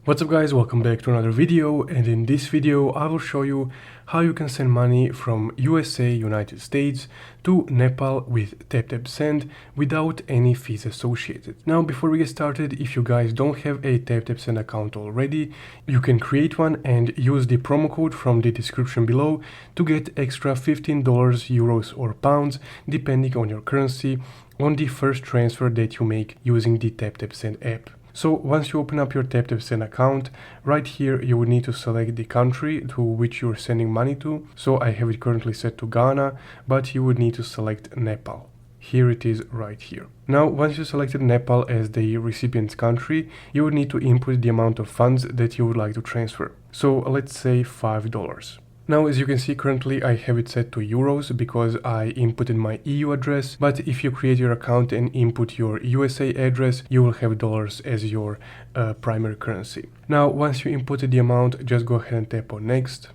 What's up guys, welcome back to another video, and in this video I will show you how you can send money from USA, United States to Nepal with TapTap Send without any fees associated. Now before we get started, if you guys don't have a TapTap Send account already, you can create one and use the promo code from the description below to get extra $15, euros or pounds depending on your currency on the first transfer that you make using the TapTap Send app. So once you open up your TapTap Send account, right here you will need to select the country to which you're sending money to. So I have it currently set to Ghana, but you would need to select Nepal. Here it is right here. Now once you selected Nepal as the recipient country, you would need to input the amount of funds that you would like to transfer. So let's say $5. Now, as you can see, currently I have it set to euros because I inputted my EU address, but if you create your account and input your USA address, you will have dollars as your primary currency. Now, once you inputted the amount, just go ahead and tap on next,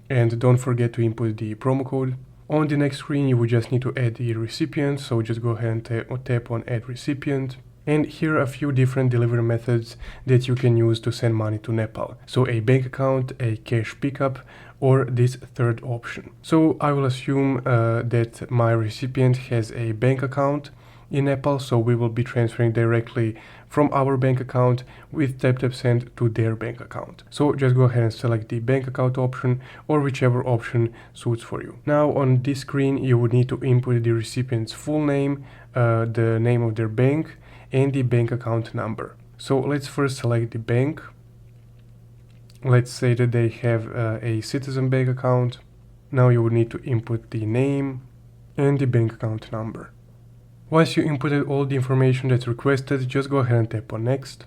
and don't forget to input the promo code. On the next screen, you will just need to add the recipient, so just go ahead and tap on add recipient. And here are a few different delivery methods that you can use to send money to Nepal. So a bank account, a cash pickup, or this third option. So I will assume that my recipient has a bank account in Nepal, so we will be transferring directly from our bank account with TapTap Send to their bank account. So just go ahead and select the bank account option or whichever option suits for you. Now on this screen, you would need to input the recipient's full name, the name of their bank, and the bank account number. So let's first select the bank. Let's say that they have a Citizen bank account. Now you would need to input the name and the bank account number. Once you inputted all the information that's requested, just go ahead and tap on next.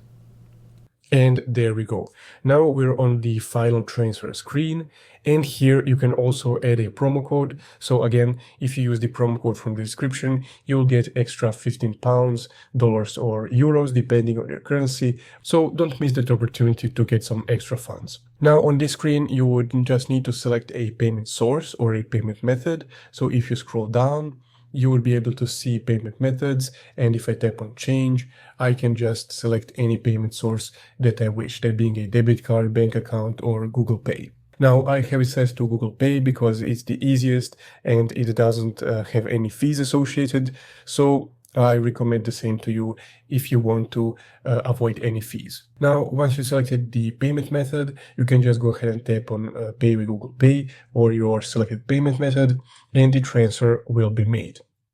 And there we go. Now we're on the final transfer screen, and here you can also add a promo code. So again, if you use the promo code from the description, you'll get extra 15 pounds, dollars or euros depending on your currency. So don't miss that opportunity to get some extra funds. Now on this screen, you would just need to select a payment source or a payment method. So if you scroll down, you will be able to see payment methods, and if I tap on change, I can just select any payment source that I wish, that being a debit card, bank account, or Google Pay. Now I have it set to Google Pay because it's the easiest and it doesn't have any fees associated, so I recommend the same to you if you want to avoid any fees. Now, once you selected the payment method, you can just go ahead and tap on Pay with Google Pay or your selected payment method, and the transfer will be made.